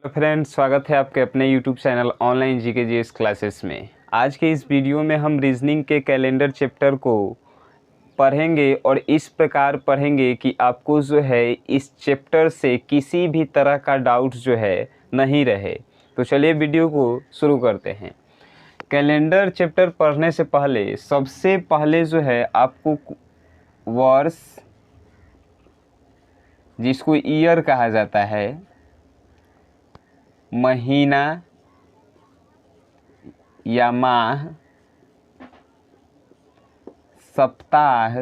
Hello friends, स्वागत है आपके अपने YouTube channel online GK GS classes में। आज के इस वीडियो में हम रीजनिंग के कैलेंडर चैप्टर को पढ़ेंगे और इस प्रकार पढ़ेंगे कि आपको जो है इस चैप्टर से किसी भी तरह का डाउट जो है नहीं रहे। तो चलिए वीडियो को शुरू करते हैं। कैलेंडर चैप्टर पढ़ने से पहले सबसे पहले जो है आपको वर्ष, जिसको ईयर कहा जाता है, महीना या माह, सप्ताह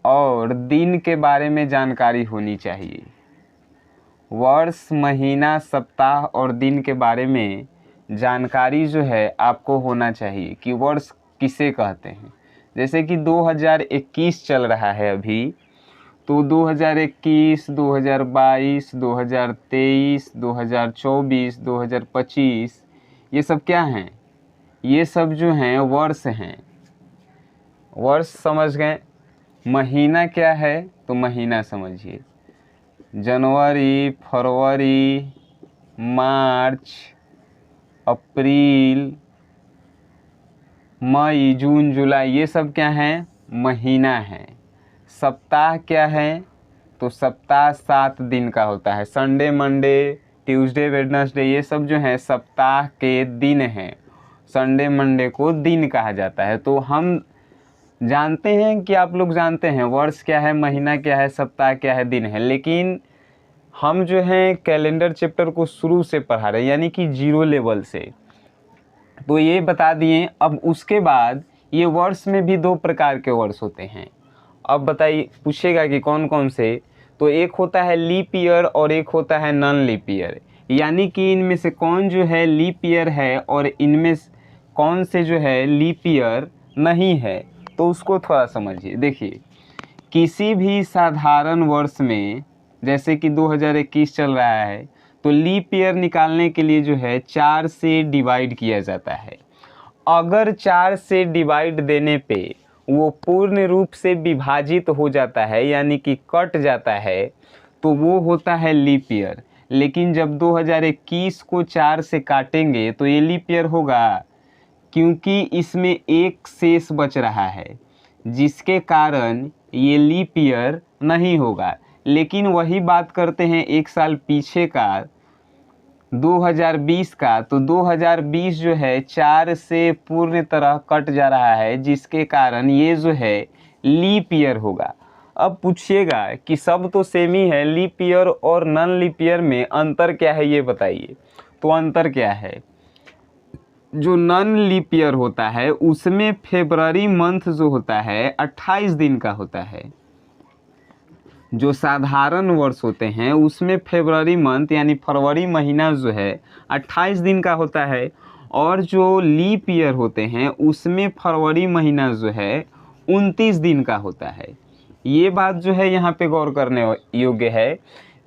और दिन के बारे में जानकारी होनी चाहिए। वर्ष, महीना, सप्ताह और दिन के बारे में जानकारी जो है आपको होना चाहिए कि वर्ष किसे कहते हैं। जैसे कि 2021 चल रहा है अभी, तो 2021, 2022, 2023, 2024, 2025 ये सब क्या हैं? ये सब जो हैं वर्ष हैं। वर्ष समझ गए। महीना क्या है? तो महीना समझिए, जनवरी, फरवरी, मार्च, अप्रैल, मई, जून, जुलाई, ये सब क्या हैं? महीना है। सप्ताह क्या है? तो सप्ताह 7 दिन का होता है। संडे, मंडे, ट्यूसडे, वेडनेसडे, ये सब जो है सप्ताह के दिन हैं। संडे, मंडे को दिन कहा जाता है। तो हम जानते हैं कि आप लोग जानते हैं वर्ष क्या है, महीना क्या है, सप्ताह क्या है, दिन है, लेकिन हम जो है कैलेंडर चैप्टर को शुरू से पढ़ा रहे हैं, यानी कि जीरो लेवल से। तो ये बता दिए। अब उसके बाद ये वर्ष में भी 2 प्रकार के वर्ष होते हैं। अब बताइए, पूछेगा कि कौन कौन से? तो एक होता है लीप ईयर और एक होता है नॉन लीप ईयर। यानी कि इनमें से कौन जो है लीप ईयर है और इनमें कौन से जो है लीप ईयर नहीं है। तो उसको थोड़ा समझिए। देखिए, किसी भी साधारण वर्ष में, जैसे कि 2021 चल रहा है, तो लीप ईयर निकालने के लिए जो है 4 से डिवाइड किया जाता है। अगर 4 से डिवाइड देने पे वो पूर्ण रूप से विभाजित हो जाता है, यानी कि कट जाता है, तो वो होता है लीप ईयर। लेकिन जब 2021 को 4 से काटेंगे तो ये लीप ईयर होगा, क्योंकि इसमें एक शेष बच रहा है, जिसके कारण ये लीप ईयर नहीं होगा। लेकिन वही बात करते हैं एक साल पीछे का, 2020 का, तो 2020 जो है 4 से पूर्ण तरह कट जा रहा है, जिसके कारण ये जो है लीप ईयर होगा। अब पूछिएगा कि सब तो सेम ही है, लीप ईयर और नॉन लीप ईयर में अंतर क्या है, ये बताइए। तो अंतर क्या है? जो नॉन लीप ईयर होता है उसमें फरवरी मंथ जो होता है 28 दिन का होता है। जो साधारण वर्ष होते हैं उसमें फरवरी मंथ यानी फरवरी महीना जो है 28 दिन का होता है, और जो लीप ईयर होते हैं उसमें फरवरी महीना जो है 29 दिन का होता है। ये बात जो है यहाँ पे गौर करने योग्य है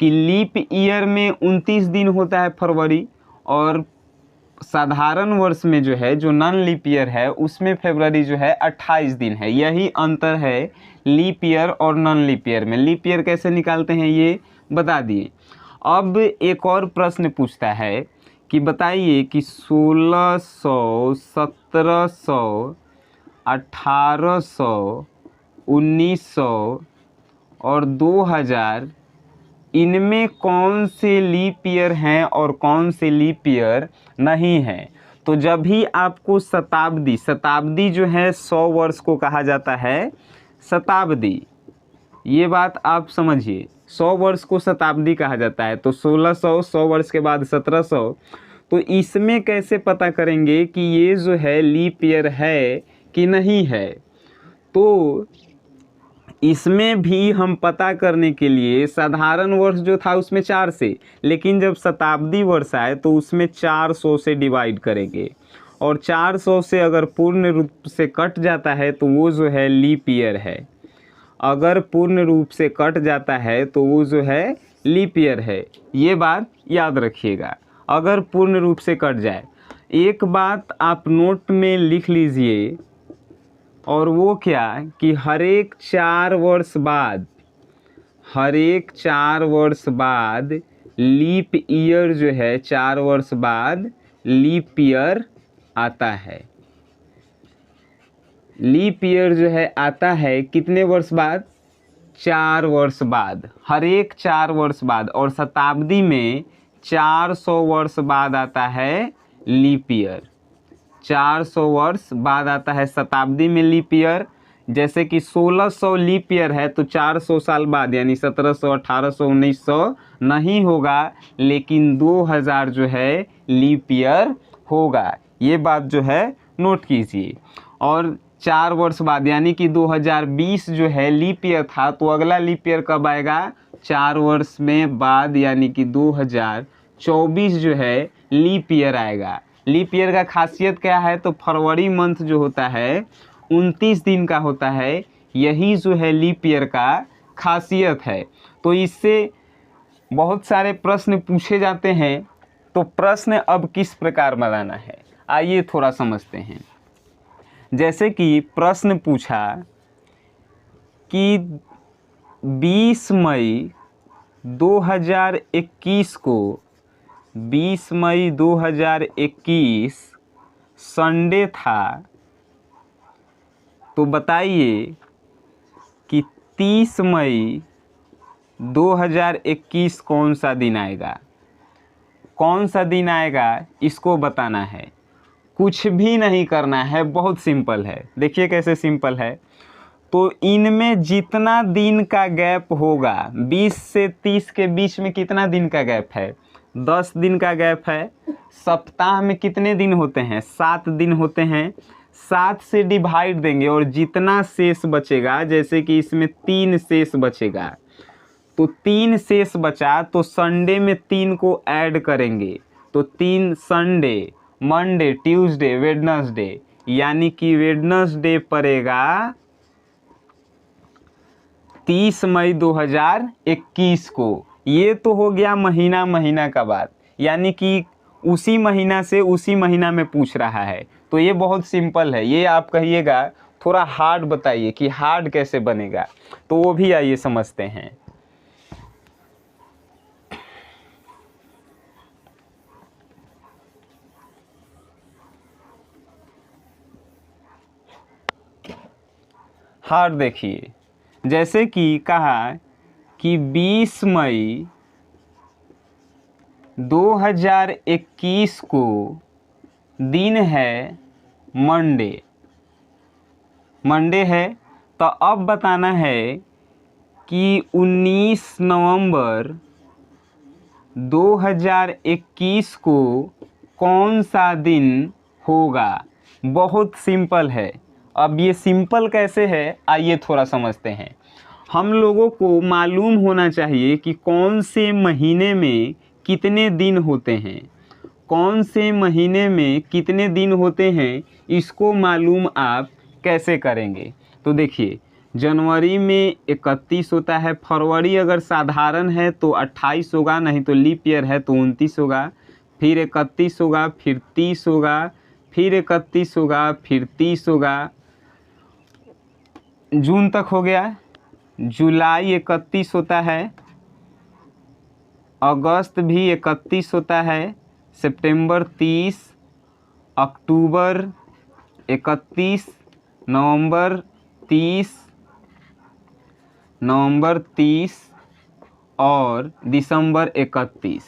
कि लीप ईयर में 29 दिन होता है फरवरी, और साधारण वर्ष में जो है, जो नॉन लीप ईयर है, उसमें फरवरी जो है 28 दिन है। यही अंतर है लीप ईयर और नॉन लीप ईयर में। लीप ईयर कैसे निकालते हैं ये बता दिए। अब एक और प्रश्न पूछता है कि बताइए कि 1600, 1700, 1800, 1900 और 2000, इनमें कौन से लीप ईयर हैं और कौन से लीप ईयर नहीं हैं। तो जब भी आपको शताब्दी, शताब्दी जो है 100 वर्ष को कहा जाता है शताब्दी, ये बात आप समझिए, 100 वर्ष को शताब्दी कहा जाता है। तो 1600, 100 वर्ष के बाद 1700, तो इसमें कैसे पता करेंगे कि ये जो है लीप ईयर है कि नहीं है? तो इसमें भी हम पता करने के लिए, साधारण वर्ष जो था उसमें 4 से, लेकिन जब शताब्दी वर्ष आए तो उसमें 400 से डिवाइड करेंगे, और 400 से अगर पूर्ण रूप से कट जाता है तो वो जो है लीप ईयर है। अगर पूर्ण रूप से कट जाता है तो वो जो है लीप ईयर है। ये बात याद रखिएगा, अगर पूर्ण रूप से कट जाए। एक बात आप नोट में लिख लीजिए, और वो क्या कि हर एक 4 वर्ष बाद हर एक 4 वर्ष बाद लीप ईयर जो है, 4 वर्ष बाद लीप ईयर आता है। लीप ईयर जो है आता है कितने वर्ष बाद? 4 वर्ष बाद, हर एक 4 वर्ष बाद। और शताब्दी में 400 वर्ष बाद आता है लीप ईयर। 400 वर्ष बाद आता है शताब्दी में लीप ईयर। जैसे कि 1600 लीप ईयर है तो 400 साल बाद यानी 1700, 1800, 1900 नहीं होगा, लेकिन 2000 जो है लीप ईयर होगा। ये बात जो है नोट कीजिए। और 4 वर्ष बाद यानी कि 2020 जो है लीप ईयर था, तो अगला लीप ईयर कब आएगा? 4 वर्ष में बाद यानी कि 2024 जो है लीप ईयर आएगा। लीप ईयर का खासियत क्या है? तो फरवरी मंथ जो होता है 29 दिन का होता है, यही जो है लीप ईयर का खासियत है। तो इससे बहुत सारे प्रश्न पूछे जाते हैं। तो प्रश्न अब किस प्रकार बनाना है, आइए थोड़ा समझते हैं। जैसे कि प्रश्न पूछा कि 20 मई 2021 को 20 मई 2021 संडे था, तो बताइए कि 30 मई 2021 कौन सा दिन आएगा? कौन सा दिन आएगा इसको बताना है, कुछ भी नहीं करना है, बहुत सिंपल है। देखिए कैसे सिंपल है। तो इनमें जितना दिन का गैप होगा, 20 से 30 के बीच में कितना दिन का गैप है? 10 दिन का गैप है। सप्ताह में कितने दिन होते हैं? 7 दिन होते हैं। 7 से डिवाइड देंगे और जितना शेष बचेगा, जैसे कि इसमें 3 शेष बचेगा, तो 3 शेष बचा तो संडे में 3 को ऐड करेंगे, तो 3 संडे, मंडे, ट्यूसडे, वेडनेसडे, यानी कि वेडनेसडे पड़ेगा 30 मई 2021 को। ये तो हो गया महीना का बात, यानी कि उसी महीना से उसी महीना में पूछ रहा है। तो ये बहुत सिंपल है। ये आप कहिएगा थोड़ा हार्ड बताइए कि हार्ड कैसे बनेगा, तो वो भी आइए समझते हैं। हार्ड देखिए, जैसे कि कहा कि 20 मई 2021 को दिन है मंडे, मंडे है। तो अब बताना है कि 19 नवंबर 2021 को कौन सा दिन होगा। बहुत सिंपल है। अब ये सिंपल कैसे है, आइए थोड़ा समझते हैं। हम लोगों को मालूम होना चाहिए कि कौन से महीने में कितने दिन होते हैं। कौन से महीने में कितने दिन होते हैं, इसको मालूम आप कैसे करेंगे। तो देखिए, जनवरी में 31 होता है, फरवरी अगर साधारण है तो 28 होगा, नहीं तो लीप ईयर है तो 29 होगा, फिर 31 होगा, फिर 30 होगा, फिर 31 होगा, फिर 30 होगा। जून तक हो गया। जुलाई 31 होता है, अगस्त भी 31 होता है, सितंबर 30, अक्टूबर 31, नवंबर 30 और दिसंबर 31।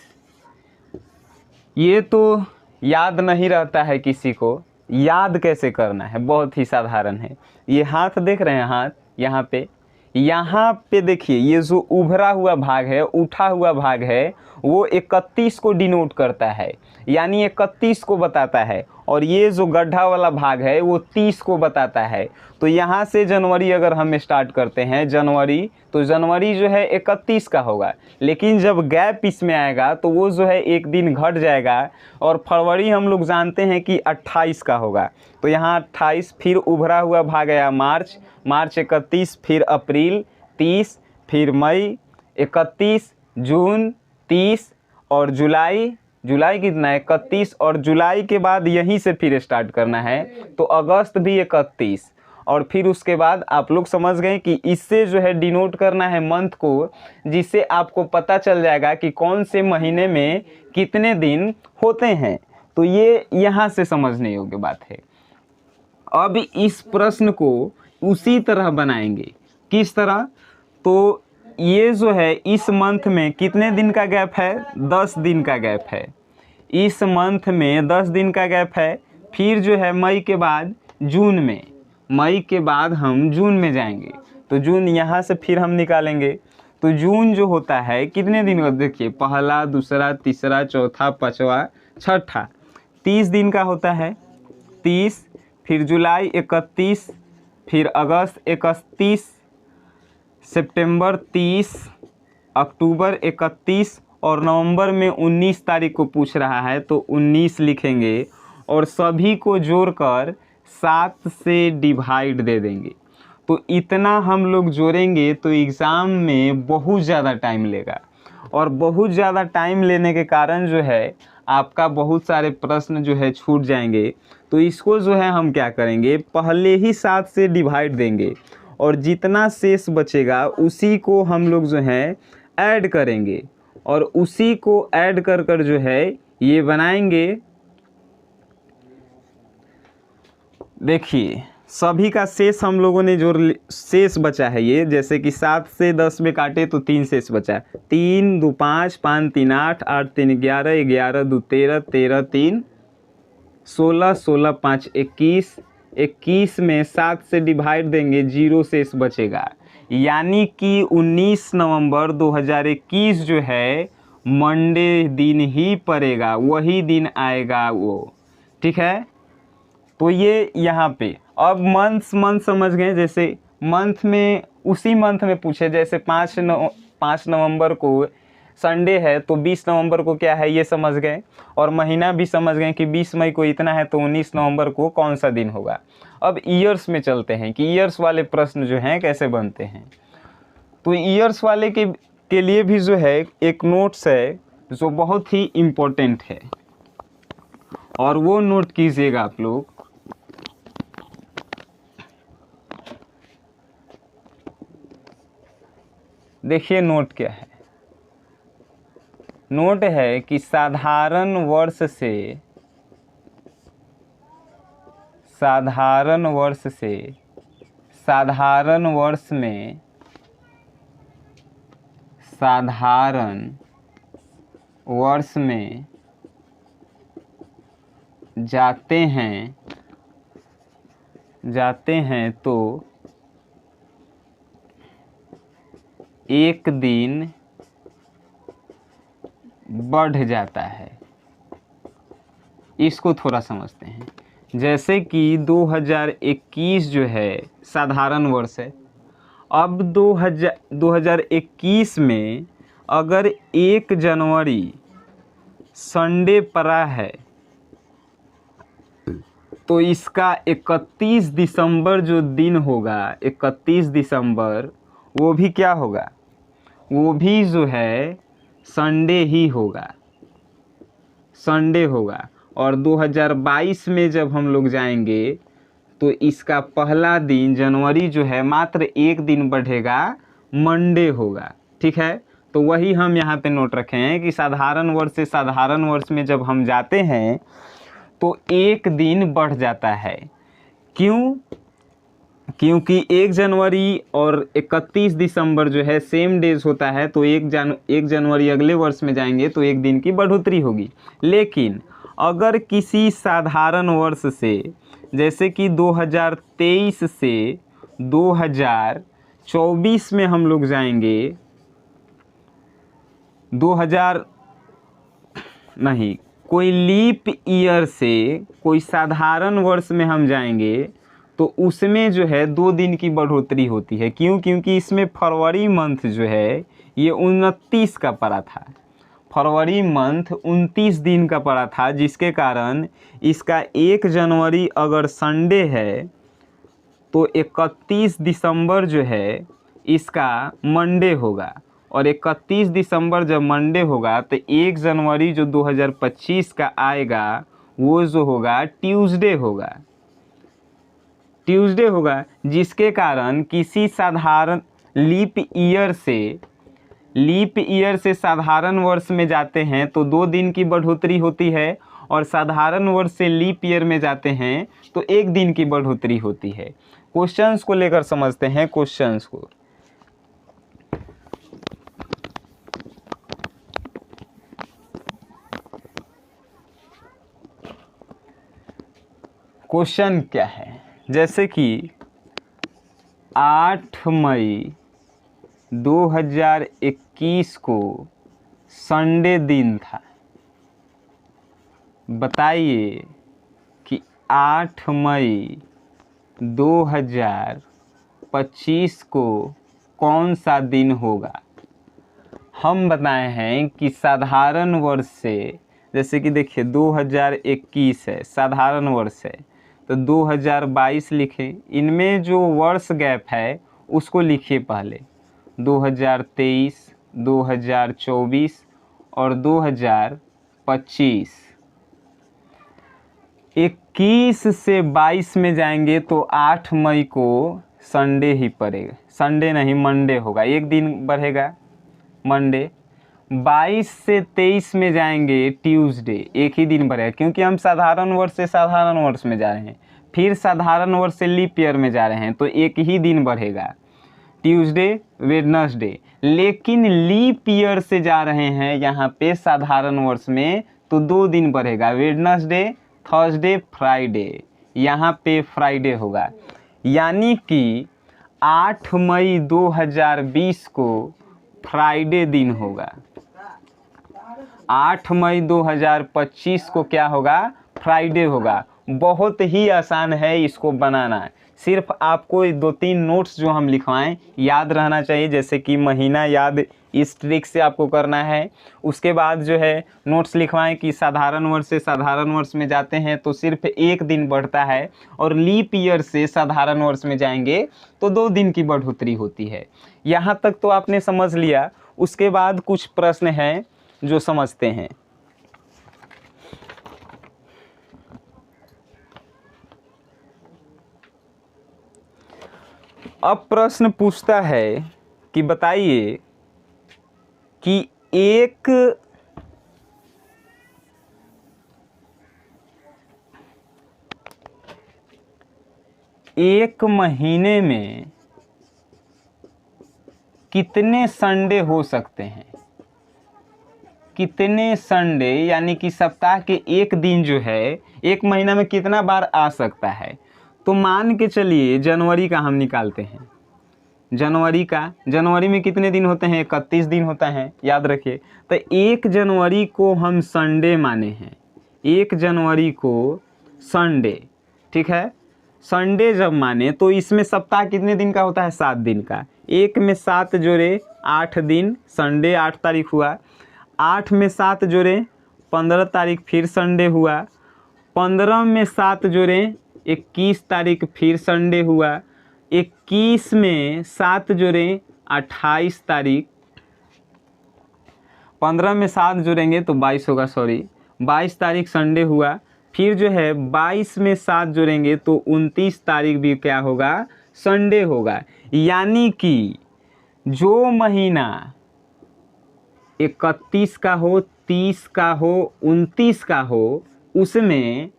ये तो याद नहीं रहता है किसी को। याद कैसे करना है, बहुत ही साधारण है। ये हाथ देख रहे हैं, हाथ यहाँ पे देखिए, ये जो उभरा हुआ भाग है, उठा हुआ भाग है, वो 31 को डिनोट करता है, यानी 31 को बताता है। और ये जो गड्ढा वाला भाग है वो 30 को बताता है। तो यहाँ से जनवरी अगर हम स्टार्ट करते हैं जनवरी, तो जनवरी जो है 31 का होगा, लेकिन जब गैप इसमें आएगा तो वो जो है एक दिन घट जाएगा। और फरवरी हम लोग जानते हैं कि 28 का होगा, तो यहाँ 28, फिर उभरा हुआ भाग आया मार्च 31, फिर अप्रैल 30, फिर मई 31, जून 30 और जुलाई कितना है 31। और जुलाई के बाद यहीं से फिर स्टार्ट करना है, तो अगस्त भी 31 और फिर उसके बाद आप लोग समझ गए कि इससे जो है डिनोट करना है मंथ को, जिससे आपको पता चल जाएगा कि कौन से महीने में कितने दिन होते हैं। तो ये यहाँ से समझने योग्य बात है। अब इस प्रश्न को उसी तरह बनाएंगे। किस तरह? तो ये जो है इस मंथ में कितने दिन का गैप है? 10 दिन का गैप है। इस मंथ में 10 दिन का गैप है। फिर जो है मई के बाद जून में, मई के बाद हम जून में जाएंगे, तो जून यहाँ से फिर हम निकालेंगे। तो जून जो होता है कितने दिन का? देखिए, पहला, दूसरा, तीसरा, चौथा, पाँचवा, छठा, 30 दिन का होता है। 30, फिर जुलाई 31, फिर अगस्त 31, सितंबर 30, अक्टूबर 31 और नवंबर में 19 तारीख को पूछ रहा है तो 19 लिखेंगे और सभी को जोड़कर 7 से डिवाइड दे देंगे। तो इतना हम लोग जोड़ेंगे तो एग्ज़ाम में बहुत ज़्यादा टाइम लेगा, और बहुत ज़्यादा टाइम लेने के कारण जो है आपका बहुत सारे प्रश्न जो है छूट जाएंगे। तो इसको जो है हम क्या करेंगे, पहले ही 7 से डिवाइड देंगे और जितना शेष बचेगा उसी को हम लोग जो है ऐड करेंगे, और उसी को ऐड कर कर जो है ये बनाएंगे। देखिए, सभी का शेष हम लोगों ने जो शेष बचा है ये, जैसे कि 7 से 10 में काटे तो 3 शेष बचा। 3 2 5, 5 3 8, 8 3 11, 11 2 13, 13 3 16, 16 5 21, 21 में 7 से डिवाइड देंगे, 0 शेष बचेगा। यानी कि 19 नवंबर 2021 जो है मंडे दिन ही पड़ेगा, वही दिन आएगा वो। ठीक है, तो ये यहाँ पे अब मंथ समझ गए। जैसे मंथ में उसी मंथ में पूछे, जैसे 5 नवंबर को संडे है तो 20 नवंबर को क्या है ये समझ गए, और महीना भी समझ गए कि 20 मई को इतना है तो 19 नवंबर को कौन सा दिन होगा। अब ईयर्स में चलते हैं कि ईयर्स वाले प्रश्न जो हैं कैसे बनते हैं। तो ईयर्स वाले के लिए भी जो है एक नोट्स है जो बहुत ही इम्पोर्टेंट है, और वो नोट कीजिएगा आप लोग। देखिए नोट क्या है। नोट है कि साधारण वर्ष में जाते हैं तो एक दिन बढ़ जाता है। इसको थोड़ा समझते हैं। जैसे कि 2021 जो है साधारण वर्ष है। अब 2021 में अगर 1 जनवरी संडे पड़ा है तो इसका 31 दिसंबर जो दिन होगा, 31 दिसंबर, वो भी क्या होगा? वो भी जो है संडे ही होगा, संडे होगा। और 2022 में जब हम लोग जाएंगे तो इसका पहला दिन जनवरी जो है मात्र 1 दिन बढ़ेगा, मंडे होगा। ठीक है, तो वही हम यहाँ पे नोट रखे हैं कि साधारण वर्ष से साधारण वर्ष में जब हम जाते हैं तो 1 दिन बढ़ जाता है। क्यों? क्योंकि 1 जनवरी और 31 दिसंबर जो है सेम डेज होता है, तो 1 जनवरी अगले वर्ष में जाएंगे तो 1 दिन की बढ़ोतरी होगी। लेकिन अगर किसी साधारण वर्ष से, जैसे कि 2023 से 2024 में हम लोग जाएंगे, 2000 नहीं, कोई लीप ईयर से कोई साधारण वर्ष में हम जाएंगे तो उसमें जो है 2 दिन की बढ़ोतरी होती है। क्यों? क्योंकि इसमें फरवरी मंथ जो है ये 29 का पड़ा था, फरवरी मंथ 29 दिन का पड़ा था, जिसके कारण इसका 1 जनवरी अगर संडे है तो 31 दिसंबर जो है इसका मंडे होगा, और 31 दिसंबर जब मंडे होगा तो 1 जनवरी जो 2025 का आएगा वो जो होगा ट्यूसडे होगा। ट्यूसडे होगा, जिसके कारण किसी साधारण लीप ईयर से साधारण वर्ष में जाते हैं तो 2 दिन की बढ़ोतरी होती है, और साधारण वर्ष से लीप ईयर में जाते हैं तो 1 दिन की बढ़ोतरी होती है। क्वेश्चंस को लेकर समझते हैं क्वेश्चंस को। क्वेश्चन क्या है, जैसे कि 8 मई 2021 को संडे दिन था। बताइए कि 8 मई 2025 को कौन सा दिन होगा। हम बताए हैं कि साधारण वर्ष से, जैसे कि देखिए 2021 है, साधारण वर्ष है, तो 2022 लिखें। इनमें जो वर्ष गैप है उसको लिखिए पहले, 2023, 2024 और 2025। 21 से 22 में जाएंगे तो 8 मई को संडे ही पड़ेगा, संडे नहीं मंडे होगा, 1 दिन बढ़ेगा मंडे। 22 से 23 में जाएंगे ट्यूसडे, 1 ही दिन बढ़ेगा, क्योंकि हम साधारण वर्ष से साधारण वर्ष में जा रहे हैं, फिर साधारण वर्ष से लीप ईयर में जा रहे हैं तो 1 ही दिन बढ़ेगा, ट्यूसडे वेडनेसडे। लेकिन लीप ईयर से जा रहे हैं यहाँ पे साधारण वर्ष में तो 2 दिन बढ़ेगा, वेडनेसडे, थर्सडे, फ्राइडे, यहाँ पे फ्राइडे होगा। यानी कि 8 मई 2020 को फ्राइडे दिन होगा। 8 मई 2025 को क्या होगा, फ्राइडे होगा। बहुत ही आसान है इसको बनाना, सिर्फ आपको 2-3 नोट्स जो हम लिखवाएं याद रहना चाहिए, जैसे कि महीना याद इस ट्रिक से आपको करना है। उसके बाद जो है नोट्स लिखवाएं कि साधारण वर्ष से साधारण वर्ष में जाते हैं तो सिर्फ 1 दिन बढ़ता है, और लीप ईयर से साधारण वर्ष में जाएंगे तो 2 दिन की बढ़ोतरी होती है। यहाँ तक तो आपने समझ लिया। उसके बाद कुछ प्रश्न हैं जो समझते हैं। अब प्रश्न पूछता है कि बताइए कि एक महीने में कितने संडे हो सकते हैं। कितने संडे यानी कि सप्ताह के 1 दिन जो है 1 महीना में कितना बार आ सकता है। तो मान के चलिए जनवरी का हम निकालते हैं। जनवरी में कितने दिन होते हैं, 31 दिन होता है, याद रखिए। तो 1 जनवरी को हम संडे माने हैं, 1 जनवरी को संडे, ठीक है। संडे जब माने तो इसमें सप्ताह कितने दिन का होता है, 7 दिन का। 1 में 7 जोड़े 8 दिन, संडे 8 तारीख हुआ। 8 में 7 जोड़े 15 तारीख, फिर संडे हुआ। 15 में 7 जोड़े 21 तारीख, फिर संडे हुआ। 21 में 7 जोड़े 28 तारीख। 15 में 7 जोड़ेंगे तो 22 होगा, 22 तारीख संडे हुआ। फिर जो है 22 में 7 जोड़ेंगे तो 29 तारीख भी क्या होगा, संडे होगा। यानी कि जो महीना 31 का हो, 30 का हो, 29 का हो, उसमें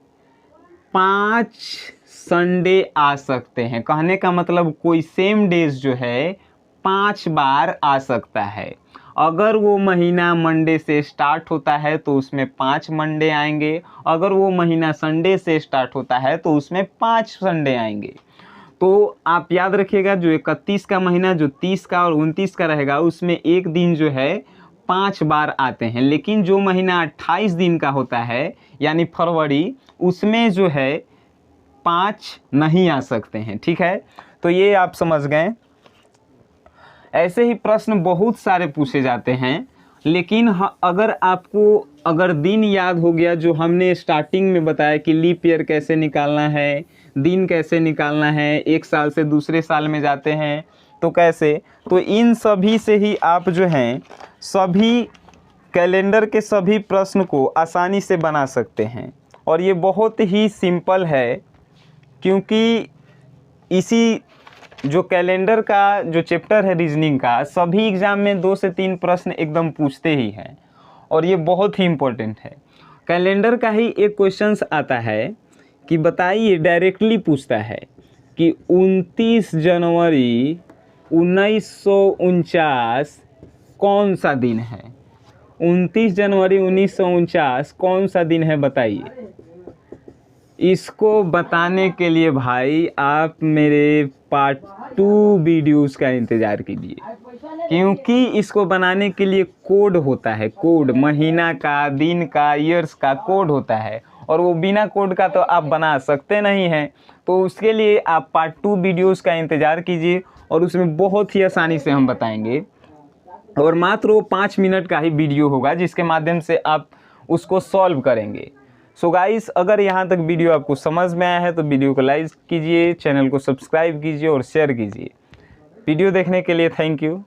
5 संडे आ सकते हैं। कहने का मतलब कोई सेम डेज जो है 5 बार आ सकता है। अगर वो महीना मंडे से स्टार्ट होता है तो उसमें 5 मंडे आएंगे, अगर वो महीना संडे से स्टार्ट होता है तो उसमें 5 संडे आएंगे। तो आप याद रखिएगा, जो 31 का महीना जो 30 का और 29 का रहेगा उसमें 1 दिन जो है 5 बार आते हैं। लेकिन जो महीना 28 दिन का होता है यानी फरवरी, उसमें जो है 5 नहीं आ सकते हैं, ठीक है। तो ये आप समझ गए। ऐसे ही प्रश्न बहुत सारे पूछे जाते हैं, लेकिन अगर दिन याद हो गया जो हमने स्टार्टिंग में बताया कि लीप ईयर कैसे निकालना है, दिन कैसे निकालना है, 1 साल से दूसरे साल में जाते हैं तो कैसे, तो इन सभी से ही आप जो हैं सभी कैलेंडर के सभी प्रश्न को आसानी से बना सकते हैं। और ये बहुत ही सिंपल है, क्योंकि इसी जो कैलेंडर का जो चैप्टर है रीजनिंग का, सभी एग्ज़ाम में 2 से 3 प्रश्न एकदम पूछते ही हैं और ये बहुत ही इम्पोर्टेंट है। कैलेंडर का ही एक क्वेश्चंस आता है कि बताइए, डायरेक्टली पूछता है कि 29 जनवरी 1949 कौन सा दिन है। 29 जनवरी 1949 कौन सा दिन है बताइए। इसको बताने के लिए भाई आप मेरे पार्ट 2 वीडियोस का इंतज़ार कीजिए, क्योंकि इसको बनाने के लिए कोड होता है, कोड, महीना का, दिन का, ईयर्स का कोड होता है, और वो बिना कोड का तो आप बना सकते नहीं हैं। तो उसके लिए आप पार्ट 2 वीडियोस का इंतज़ार कीजिए और उसमें बहुत ही आसानी से हम बताएंगे, और मात्र वो 5 मिनट का ही वीडियो होगा जिसके माध्यम से आप उसको सॉल्व करेंगे। सो गाइस, अगर यहाँ तक वीडियो आपको समझ में आया है तो वीडियो को लाइक कीजिए, चैनल को सब्सक्राइब कीजिए और शेयर कीजिए। वीडियो देखने के लिए थैंक यू।